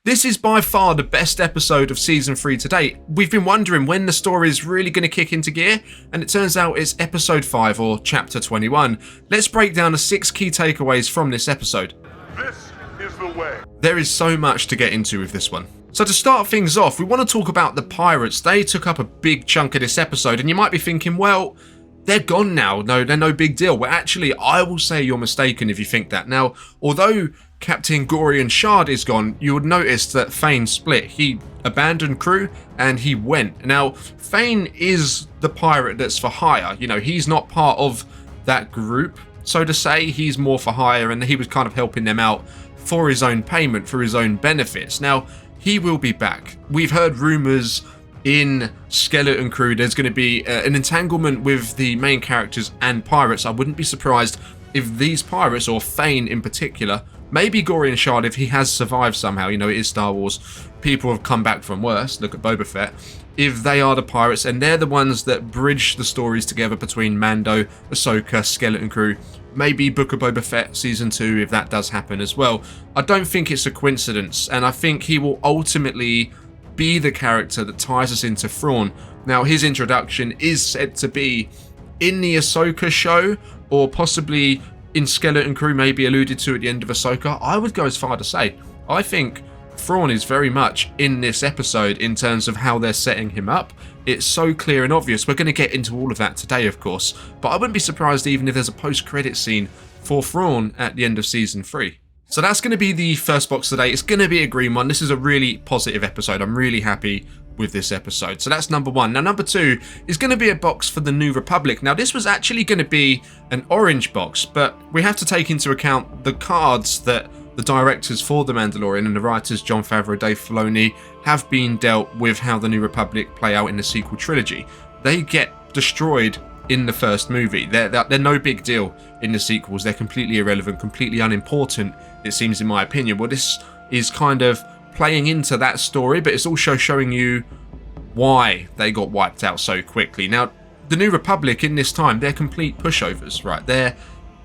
This is by far the best episode of Season 3 to date. We've been wondering when the story is really going to kick into gear, and it turns out it's Episode 5 or Chapter 21. Let's break down the 6 key takeaways from this episode. This is the way. There is so much to get into with this one. So to start things off, we want to talk about the pirates. They took up a big chunk of this episode, and you might be thinking, well, they're gone now. No, they're no big deal. Well, actually, I will say you're mistaken if you think that. Now, although Captain Gorian Shard is gone, you would notice that Thane split. He abandoned crew and he went. Now, Thane is the pirate that's for hire. You know, he's not part of that group, so to say. He's more for hire, and he was kind of helping them out for his own payment, for his own benefits. Now, he will be back. We've heard rumours in Skeleton Crew there's going to be an entanglement with the main characters and pirates. I wouldn't be surprised if these pirates, or Thane in particular, maybe Gorian Shard if he has survived somehow, you know, it is Star Wars, people have come back from worse, look at Boba Fett, if they are the pirates and they're the ones that bridge the stories together between Mando, Ahsoka, Skeleton Crew, maybe Book of Boba Fett Season 2 if that does happen as well. I don't think it's a coincidence, and I think he will ultimately be the character that ties us into Thrawn. Now, his introduction is said to be in the Ahsoka show, or possibly in Skeleton Crew, maybe alluded to at the end of Ahsoka. I would go as far to say, I think Thrawn is very much in this episode in terms of how they're setting him up. It's so clear and obvious. We're going to get into all of that today, of course, but I wouldn't be surprised even if there's a post-credit scene for Thrawn at the end of Season 3. So that's going to be the first box today. It's going to be a green one. This is a really positive episode. I'm really happy with this episode. So that's number 1. Now, number 2 is going to be a box for the New Republic. Now, this was actually going to be an orange box, but we have to take into account the cards that the directors for The Mandalorian and the writers Jon Favreau, Dave Filoni have been dealt with how the New Republic play out in the sequel trilogy. They get destroyed in the first movie. They're no big deal in the sequels. They're completely irrelevant, completely unimportant, it seems, in my opinion. Well, this is kind of playing into that story, but it's also showing you why they got wiped out so quickly. Now, the New Republic in this time, they're complete pushovers, right? They're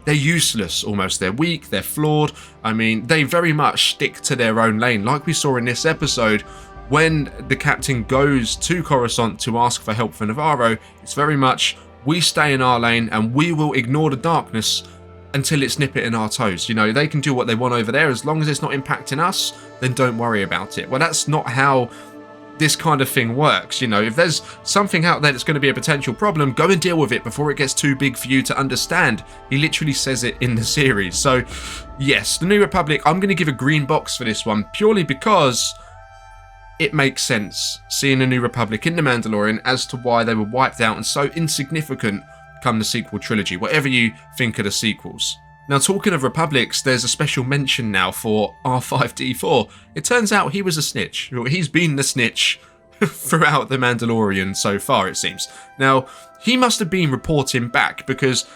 useless almost. They're weak, they're flawed. I mean, they very much stick to their own lane. Like we saw in this episode, when the captain goes to Coruscant to ask for help for Navarro, it's very much, we stay in our lane and we will ignore the darkness until it's nip it in our toes. You know, they can do what they want over there. As long as it's not impacting us, then don't worry about it. Well, that's not how this kind of thing works. You know, if there's something out there that's going to be a potential problem, go and deal with it before it gets too big for you to understand. He literally says it in the series. So yes, the New Republic, I'm going to give a green box for this one, purely because it makes sense seeing the New Republic in The Mandalorian as to why they were wiped out and so insignificant come the sequel trilogy, whatever you think of the sequels. Now, talking of Republics, there's a special mention now for R5-D4. It turns out he was a snitch. He's been the snitch throughout The Mandalorian so far, it seems. Now, he must have been reporting back, because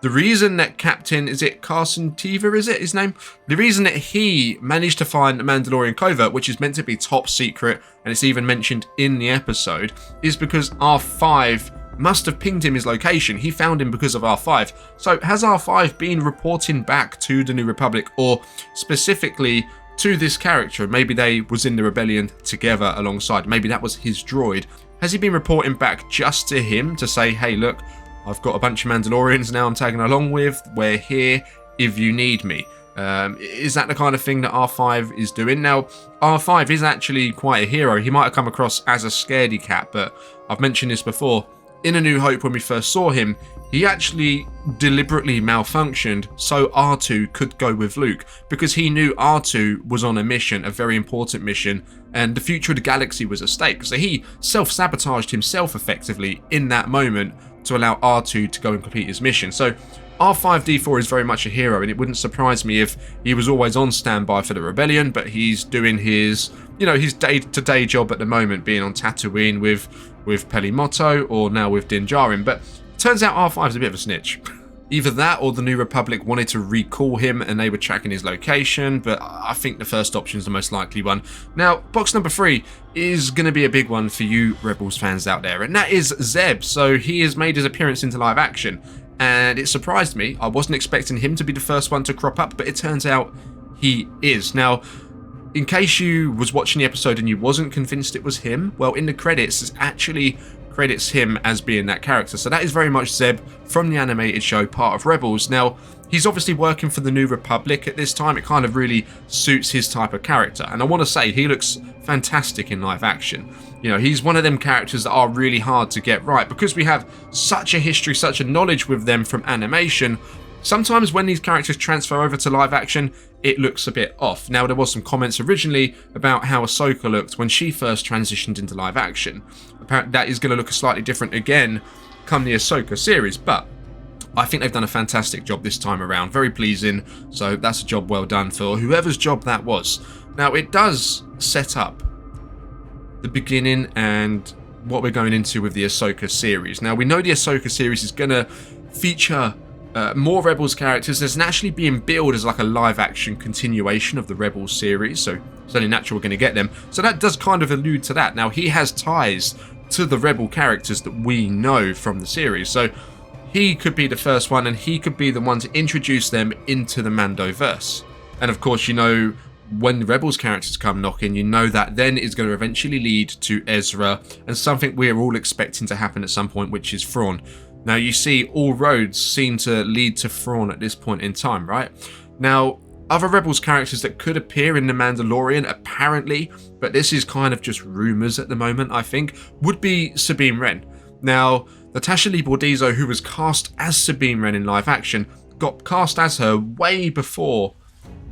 the reason that Captain, is it Carson Teva, is it his name? The reason that he managed to find the Mandalorian covert, which is meant to be top secret, and it's even mentioned in the episode, is because R5 must have pinged him his location. He found him because of R5. So has R5 been reporting back to the New Republic, or specifically to this character? Maybe they was in the rebellion together alongside. Maybe that was his droid. Has he been reporting back just to him to say, hey, look, I've got a bunch of Mandalorians now I'm tagging along with. We're here if you need me. Is that the kind of thing that R5 is doing? Now, R5 is actually quite a hero. He might have come across as a scaredy cat, but I've mentioned this before. In A New Hope, when we first saw him, he actually deliberately malfunctioned so R2 could go with Luke, because he knew R2 was on a mission, a very important mission, and the future of the galaxy was at stake. So he self-sabotaged himself effectively in that moment to allow R2 to go and complete his mission. So R5-D4 is very much a hero, and it wouldn't surprise me if he was always on standby for the rebellion, but he's doing his, you know, his day-to-day job at the moment, being on Tatooine with Pelimotto, or now with Din Djarin. But turns out R5's a bit of a snitch. Either that, or the New Republic wanted to recall him and they were tracking his location, but I think the first option is the most likely one. Now, box number 3 is going to be a big one for you Rebels fans out there, and that is Zeb. So he has made his appearance into live action, and it surprised me. I wasn't expecting him to be the first one to crop up, but it turns out he is. Now, in case you was watching the episode and you wasn't convinced it was him, well, in the credits, it actually credits him as being that character. So that is very much Zeb from the animated show, part of Rebels. Now, he's obviously working for the New Republic at this time. It kind of really suits his type of character. And I want to say, he looks fantastic in live action. You know, he's one of them characters that are really hard to get right, because we have such a history, such a knowledge with them from animation. Sometimes when these characters transfer over to live action, it looks a bit off. Now, there was some comments originally about how Ahsoka looked when she first transitioned into live action. Apparently, that is going to look slightly different again come the Ahsoka series, but I think they've done a fantastic job this time around. Very pleasing, so that's a job well done for whoever's job that was. Now, it does set up the beginning and what we're going into with the Ahsoka series. Now, we know the Ahsoka series is going to feature more Rebels characters. There's actually being billed as like a live action continuation of the Rebels series, so it's only natural we're going to get them. So that does kind of allude to that. Now, he has ties to the Rebel characters that we know from the series, so he could be the first one, and he could be the one to introduce them into the Mandoverse. And of course, you know, when the Rebels characters come knocking, you know that then is going to eventually lead to Ezra and something we're all expecting to happen at some point, which is Thrawn. Now, you see, all roads seem to lead to Thrawn at this point in time, right? Now, other Rebels characters that could appear in The Mandalorian, apparently, but this is kind of just rumours at the moment, I think, would be Sabine Wren. Now, Natasha Lee Bordizzo, who was cast as Sabine Wren in live action, got cast as her way before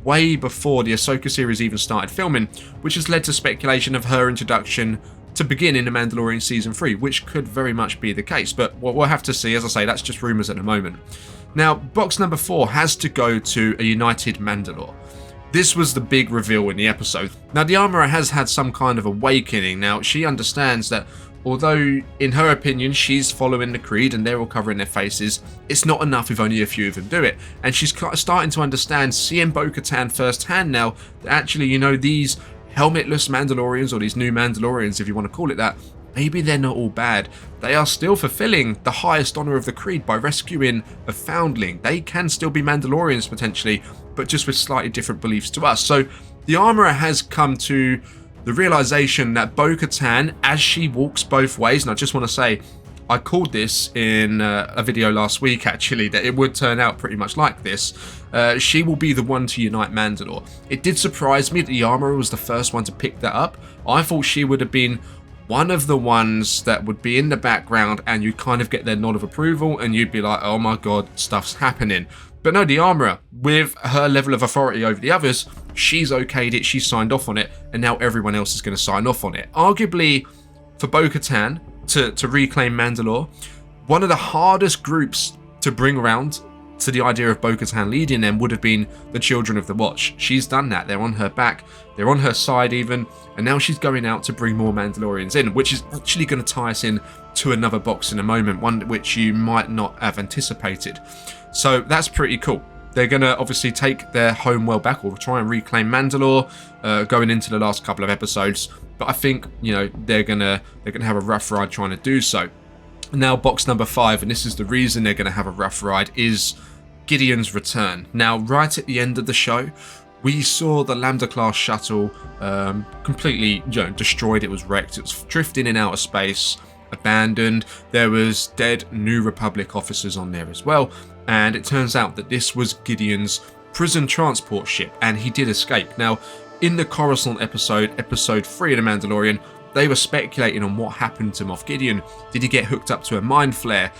the Ahsoka series even started filming, which has led to speculation of her introduction to begin in The Mandalorian Season 3, which could very much be the case, but we'll have to see. As I say, that's just rumours at the moment. Now, box number 4 has to go to a United Mandalore. This was the big reveal in the episode. Now, the Armourer has had some kind of awakening. Now, she understands that although, in her opinion, she's following the creed and they're all covering their faces, it's not enough if only a few of them do it. And she's starting to understand, seeing Bo-Katan firsthand now, that actually, you know, these helmetless Mandalorians, or these new Mandalorians, if you want to call it that, maybe they're not all bad. They are still fulfilling the highest honour of the creed by rescuing a foundling. They can still be Mandalorians potentially, but just with slightly different beliefs to us. So the Armourer has come to the realisation that Bo-Katan, as she walks both ways, and I just want to say, I called this in a video last week actually, that it would turn out pretty much like this. She will be the one to unite Mandalore. It did surprise me that the Armourer was the first one to pick that up. I thought she would have been one of the ones that would be in the background and you'd kind of get their nod of approval and you'd be like, oh my god, stuff's happening. But no, the Armourer, with her level of authority over the others, she's okayed it, she's signed off on it, and now everyone else is going to sign off on it. Arguably, for Bo-Katan to reclaim Mandalore, one of the hardest groups to bring around to the idea of Bo-Katan leading them would have been the Children of the Watch. She's done that. They're on her back, they're on her side even, and now she's going out to bring more Mandalorians in, which is actually going to tie us in to another box in a moment, one which you might not have anticipated. So that's pretty cool. They're going to obviously take their home well back, or try and reclaim Mandalore, going into the last couple of episodes. But I think, you know, they're gonna have a rough ride trying to do so. Now, box number 5, and this is the reason they're going to have a rough ride, is Gideon's return. Now, right at the end of the show, we saw the Lambda class shuttle completely, you know, destroyed. It was wrecked. It was drifting in outer space, abandoned. There was dead New Republic officers on there as well. And it turns out that this was Gideon's prison transport ship, and he did escape. Now, in the Coruscant episode 3 of The Mandalorian, they were speculating on what happened to Moff Gideon. Did he get hooked up to a mind flare?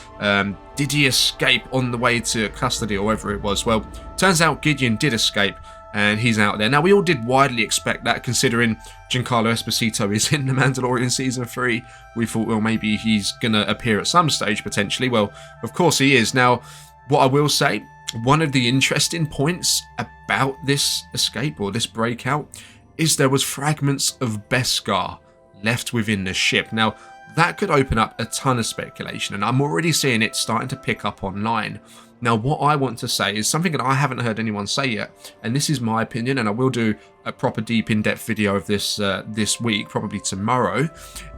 Did he escape on the way to custody, or whatever it was? Well, turns out Gideon did escape, and he's out there. Now, we all did widely expect that, considering Giancarlo Esposito is in The Mandalorian Season 3. We thought, well, maybe he's going to appear at some stage, potentially. Well, of course he is. Now, what I will say, one of the interesting points about this escape, or this breakout, is there was fragments of Beskar left within the ship. Now, that could open up a ton of speculation, and I'm already seeing it starting to pick up online. Now, what I want to say is something that I haven't heard anyone say yet, and this is my opinion, and I will do a proper deep in-depth video of this this week, probably tomorrow,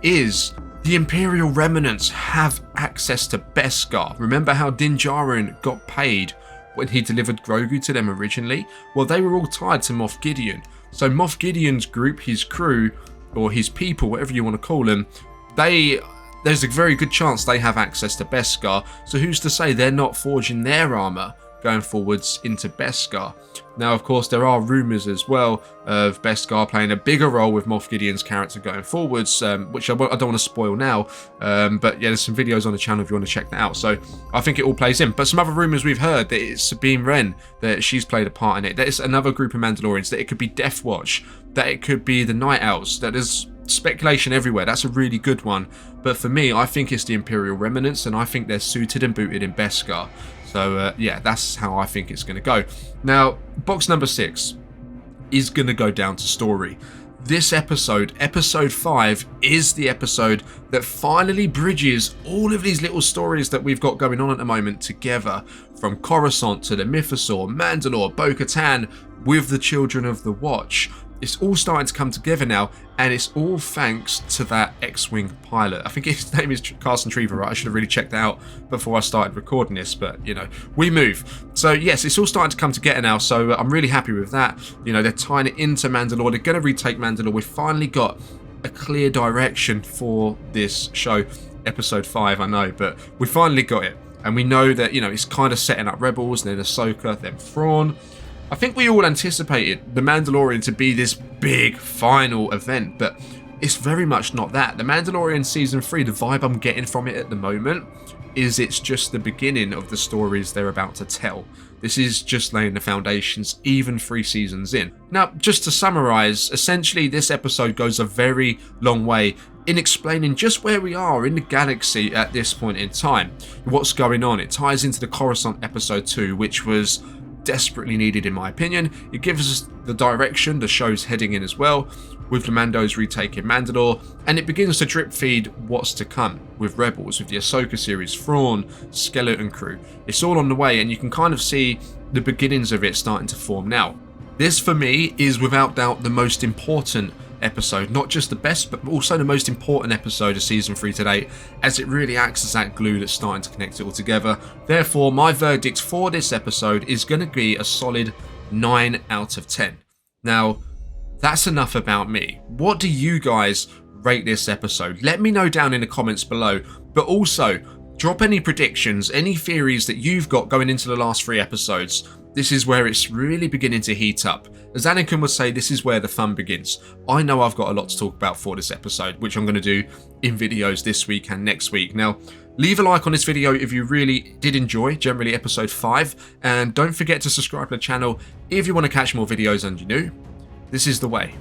is the Imperial Remnants have access to Beskar. Remember how Din Djarin got paid when he delivered Grogu to them originally? Well, they were all tied to Moff Gideon. So Moff Gideon's group, his crew, or his people, whatever you want to call them, there's a very good chance they have access to Beskar. So who's to say they're not forging their armor going forwards into Beskar? Now, of course, there are rumors as well of Beskar playing a bigger role with Moff Gideon's character going forwards, which I don't want to spoil now. But yeah, there's some videos on the channel if you want to check that out. So I think it all plays in. But some other rumors we've heard that it's Sabine Wren, that she's played a part in it. That it's another group of Mandalorians. That it could be Death Watch. That it could be the Night Owls. That there's speculation everywhere. That's a really good one. But for me, I think it's the Imperial Remnants, and I think they're suited and booted in Beskar. So yeah, that's how I think it's going to go. Now, box number 6 is going to go down to story. This episode, episode 5, is the episode that finally bridges all of these little stories that we've got going on at the moment together. From Coruscant to the Mythosaur, Mandalore, Bo-Katan, with the Children of the Watch. It's all starting to come together now, and it's all thanks to that X-Wing pilot. I think his name is Carson Trever, right? I should have really checked that out before I started recording this, but, you know, we move. So, yes, it's all starting to come together now, so I'm really happy with that. You know, they're tying it into Mandalore. They're going to retake Mandalore. We've finally got a clear direction for this show. Episode 5, I know, but we finally got it. And we know that, you know, it's kind of setting up Rebels, then Ahsoka, then Thrawn. I think we all anticipated The Mandalorian to be this big final event, but it's very much not that. The Mandalorian Season 3, the vibe I'm getting from it at the moment is it's just the beginning of the stories they're about to tell. This is just laying the foundations, even 3 seasons in. Now, just to summarise, essentially this episode goes a very long way in explaining just where we are in the galaxy at this point in time. What's going on. It ties into the Coruscant episode 2, which was desperately needed in my opinion. It gives us the direction the show's heading in as well, with the Mandos retaking Mandalore, and it begins to drip feed what's to come with Rebels, with the Ahsoka series, Thrawn, Skeleton Crew. It's all on the way, and you can kind of see the beginnings of it starting to form now. This for me is without doubt the most important episode, not just the best, but also the most important episode of season 3 to date, as it really acts as that glue that's starting to connect it all together. Therefore, my verdict for this episode is going to be a solid 9 out of 10. Now, that's enough about me. What do you guys rate this episode? Let me know down in the comments below, but also drop any predictions, any theories that you've got going into the last 3 episodes. This is where it's really beginning to heat up. As Anakin would say, this is where the fun begins. I know I've got a lot to talk about for this episode, which I'm going to do in videos this week and next week. Now, leave a like on this video if you really did enjoy, generally episode 5. And don't forget to subscribe to the channel if you want to catch more videos and you're new. This is the way.